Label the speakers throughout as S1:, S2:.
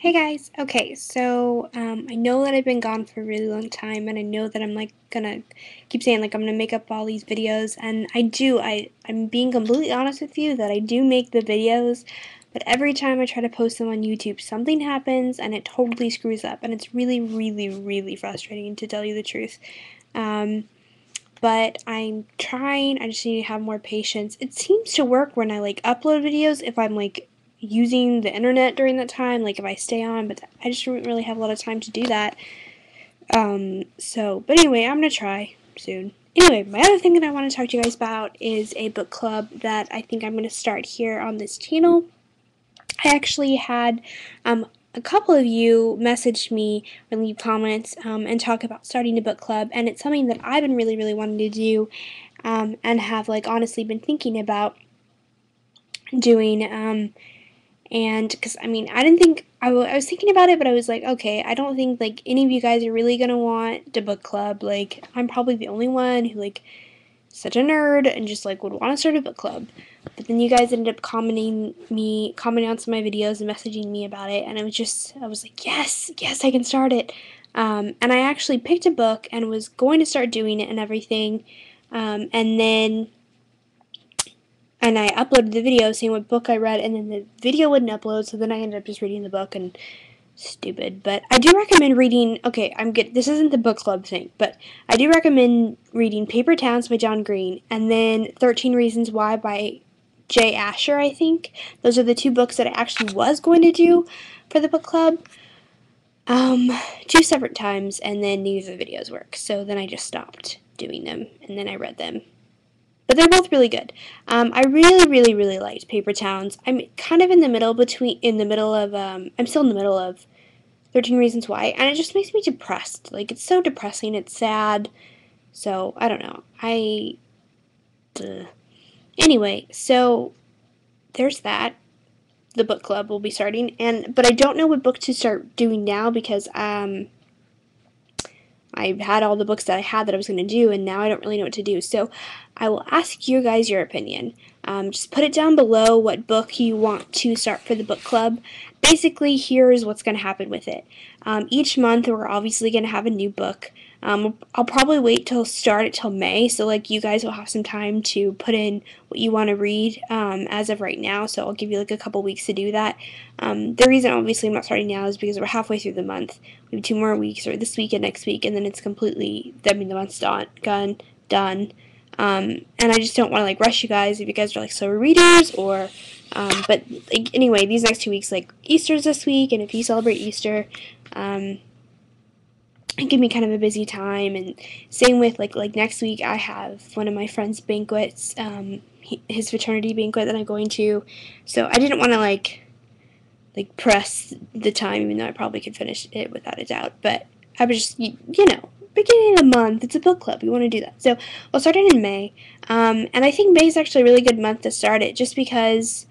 S1: Hey guys, okay, so I know that I've been gone for a really long time, and I know that I'm gonna keep saying I'm gonna make up all these videos, and I'm being completely honest with you that I do make the videos, but every time I try to post them on YouTube, something happens and it totally screws up, and it's really, really, really frustrating to tell you the truth. Um, but I'm trying. I just need to have more patience. It seems to work when I upload videos if I'm using the internet during that time, if I stay on, but I just don't really have a lot of time to do that. But anyway, I'm gonna try soon. Anyway, my other thing that I want to talk to you guys about is a book club that I think I'm gonna start here on this channel. I actually had a couple of you message me or leave comments and talk about starting a book club, and it's something that I've been really, really wanting to do and have honestly been thinking about doing. And because I didn't think I was thinking about it, but I was like, okay, I don't think any of you guys are really gonna want a book club. I'm probably the only one who such a nerd and just would want to start a book club. But then you guys ended up commenting on some of my videos and messaging me about it, and I was like, yes, yes, I can start it. And I actually picked a book and was going to start doing it and everything, and then I uploaded the video saying what book I read, and then the video wouldn't upload, so then I ended up just reading the book, and stupid. But I do recommend reading, okay, I'm good, this isn't the book club thing, but I do recommend reading Paper Towns by John Green, and then 13 Reasons Why by Jay Asher, I think. Those are the two books that I actually was going to do for the book club. Um, two separate times, and then neither of the videos work, so then I just stopped doing them, and then I read them. But they're both really good. I really, really, really liked Paper Towns. I'm kind of in the middle of, I'm still in the middle of 13 Reasons Why, and it just makes me depressed. It's so depressing, it's sad, so, I don't know. Anyway, so, there's that. The book club will be starting, but I don't know what book to start doing now because, I've had all the books that I had that I was going to do, and now I don't really know what to do. So I will ask you guys your opinion. Just put it down below what book you want to start for the book club. Basically, here's what's going to happen with it. Each month, we're obviously going to have a new book. I'll probably wait till start it till May, so you guys will have some time to put in what you want to read as of right now. So I'll give you a couple weeks to do that. The reason obviously I'm not starting now is because we're halfway through the month. We have 2 more weeks, or this week and next week, and then it's completely. The month's done. And I just don't want to rush you guys if you guys are slower readers or. But anyway, these next 2 weeks, Easter's this week, and if you celebrate Easter, it can be kind of a busy time. And same with next week, I have one of my friend's banquets, his fraternity banquet that I'm going to. So I didn't want to press the time, even though I probably could finish it without a doubt. But I was just beginning of the month, it's a book club. We want to do that. So we'll start it in May. And I think May is actually a really good month to start it, just because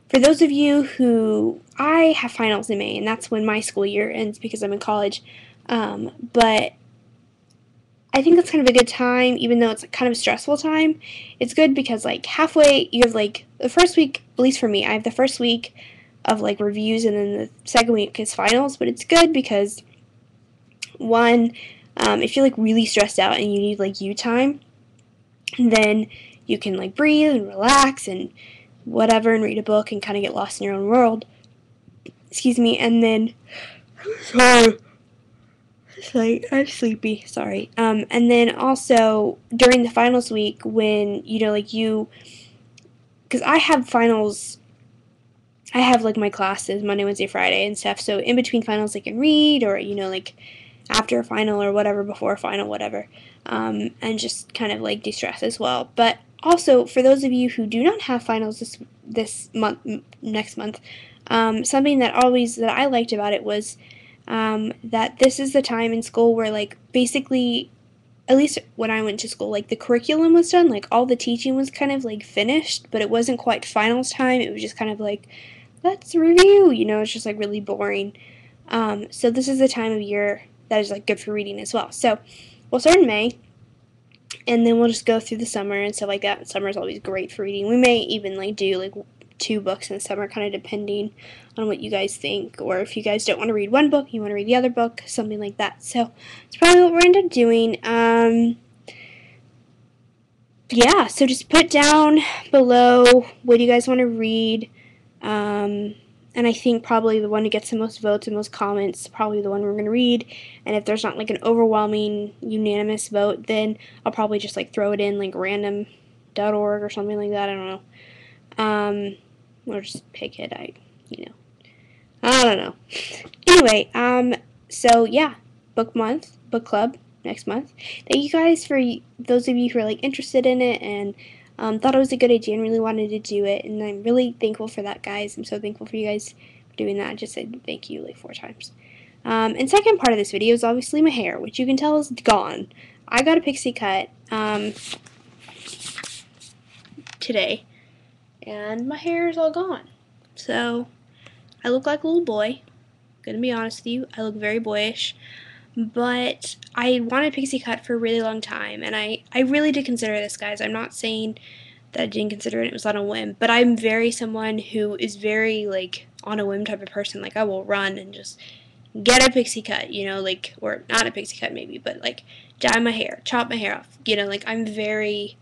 S1: for those of you who, I have finals in May, and that's when my school year ends because I'm in college. But I think that's kind of a good time, even though it's kind of a stressful time. It's good because halfway, you have the first week, at least for me, I have the first week of reviews, and then the second week is finals. But it's good because one, if you're really stressed out and you need you time, then you can breathe and relax and whatever and read a book and kind of get lost in your own world. Excuse me. And then I'm sleepy, sorry. And then also during the finals week, when because I have finals, I have my classes Monday, Wednesday, Friday and stuff. So in between finals, I can read, or after a final or whatever, before a final, whatever, and just kind of de-stress as well. But also for those of you who do not have finals this month, next month, something that I liked about it was that this is the time in school where basically, at least when I went to school, the curriculum was done, all the teaching was kind of finished, but it wasn't quite finals time. It was just kind of let's review, it's just really boring. So this is the time of year that is good for reading as well. So we'll start in May, and then we'll just go through the summer and stuff like that. Summer is always great for reading. We may even do 2 books in the summer, kind of depending on what you guys think, or if you guys don't want to read one book, you want to read the other book, something like that. So that's probably what we're going to end up doing. Yeah, so just put down below what you guys want to read. And I think probably the one who gets the most votes and most comments, probably the one we're going to read. And if there's not like an overwhelming unanimous vote, then I'll probably just like throw it in like random.org or something like that. I don't know. Or just pick it. I don't know. Anyway, so yeah, book club next month. Thank you guys for those of you who are like interested in it and thought it was a good idea and really wanted to do it, and I'm really thankful for that, guys. I'm so thankful for you guys for doing that. I just said thank you like 4 times. And second part of this video is obviously my hair, which you can tell is gone. I got a pixie cut today, and my hair is all gone. So I look like a little boy. Gonna be honest with you, I look very boyish. But I wanted a pixie cut for a really long time, and I really did consider this, guys. I'm not saying that I didn't consider it was on a whim, but I'm very someone who is very, like, on a whim type of person. Like, I will run and just get a pixie cut, you know, like, or not a pixie cut maybe, but, like, dye my hair, chop my hair off, you know, like, I'm very,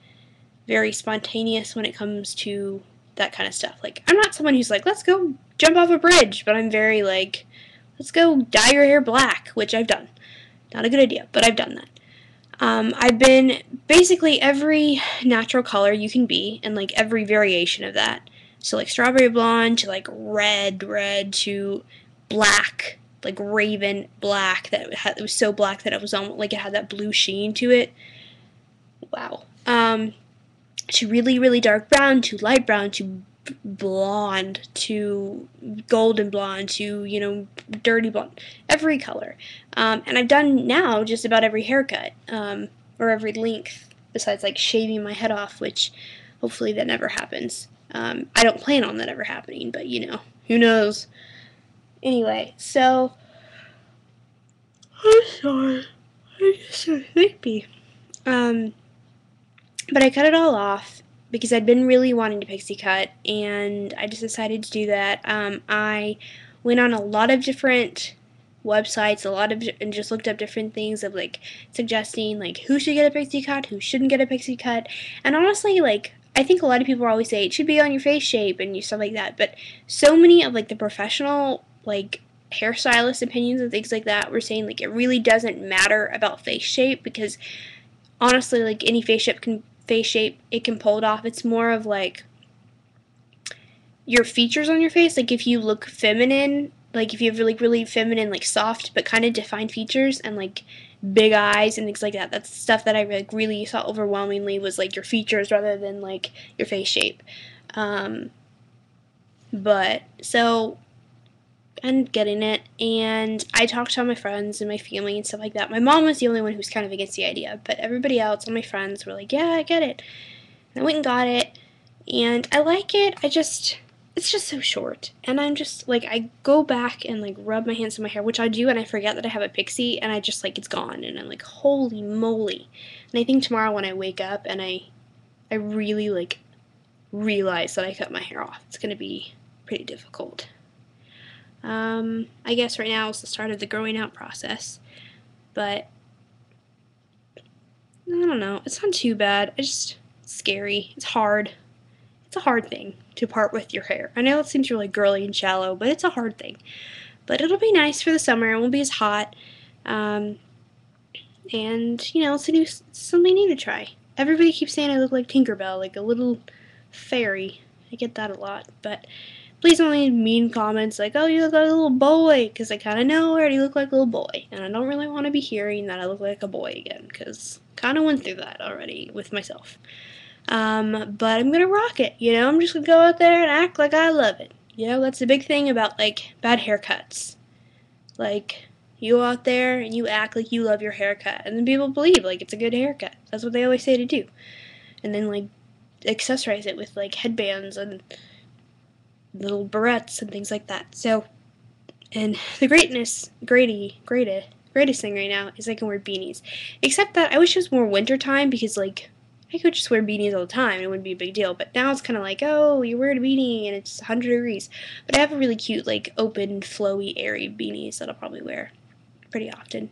S1: very spontaneous when it comes to that kind of stuff. Like, I'm not someone who's like, let's go jump off a bridge, but I'm very, like, let's go dye your hair black, which I've done. Not a good idea, but I've done that. I've been basically every natural color you can be, and like every variation of that. So like strawberry blonde to like red to black, like raven black. It was so black that it was almost like it had that blue sheen to it. Wow. To really, really dark brown, to light brown, to blonde, to golden blonde, to, you know, dirty blonde, every color. And I've done now just about every haircut, or every length, besides like shaving my head off, which hopefully that never happens. I don't plan on that ever happening, but you know, who knows. Anyway, so I'm sorry, I'm just so sleepy. But I cut it all off because I'd been really wanting to pixie cut, and I just decided to do that. I went on a lot of different websites, and just looked up different things of like suggesting like who should get a pixie cut, who shouldn't get a pixie cut, and honestly, like I think a lot of people always say it should be on your face shape and stuff like that, but so many of like the professional like hairstylist opinions and things like that were saying like it really doesn't matter about face shape, because honestly, like any face shape it can pull it off. It's more of like your features on your face. Like if you look feminine, like if you have like really feminine, like soft but kind of defined features and like big eyes and things like that, that's stuff that I like really saw overwhelmingly was like your features rather than like your face shape. But so I'm getting it, and I talked to all my friends and my family and stuff like that. My mom was the only one who was kind of against the idea, but everybody else, all my friends, were like, yeah, I get it. And I went and got it, and I like it. It's just so short, and I'm just like, I go back and like rub my hands in my hair, which I do, and I forget that I have a pixie, and I just like, it's gone, and I'm like, holy moly. And I think tomorrow when I wake up and I really like realize that I cut my hair off, it's gonna be pretty difficult. I guess right now is the start of the growing out process, but I don't know, it's not too bad. It's scary. It's hard. It's a hard thing to part with your hair. I know it seems really girly and shallow, but it's a hard thing. But it'll be nice for the summer. It won't be as hot. And, you know, it's something new to try. Everybody keeps saying I look like Tinkerbell, like a little fairy. I get that a lot, but please don't leave mean comments like, oh, you look like a little boy, because I kind of know I already look like a little boy, and I don't really want to be hearing that I look like a boy again, because kind of went through that already with myself. But I'm going to rock it, you know, I'm just going to go out there and act like I love it. You know, that's the big thing about, like, bad haircuts. Like, you go out there and you act like you love your haircut, and then people believe, like, it's a good haircut. That's what they always say to do. And then, like, accessorize it with, like, headbands and little barrettes and things like that. So, and the greatest thing right now is I can wear beanies. Except that I wish it was more winter time, because like I could just wear beanies all the time and it wouldn't be a big deal. But now it's kind of like, oh, you're wearing a beanie and it's 100 degrees. But I have a really cute, like, open, flowy, airy beanies that I'll probably wear pretty often.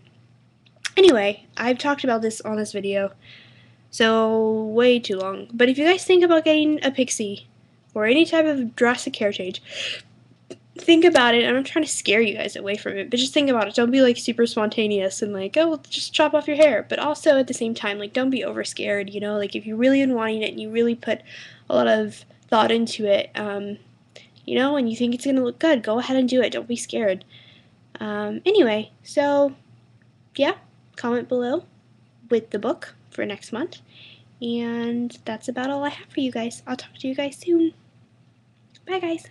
S1: Anyway, I've talked about this on this video, so way too long. But if you guys think about getting a Pixie or any type of drastic hair change, think about it. I'm not trying to scare you guys away from it, but just think about it. Don't be like super spontaneous and like, oh, just chop off your hair. But also at the same time, like, don't be over scared. You know, like if you're really wanting it and you really put a lot of thought into it, you know, and you think it's gonna look good, go ahead and do it. Don't be scared. Anyway, so yeah, comment below with the book for next month. And that's about all I have for you guys. I'll talk to you guys soon. Bye, guys.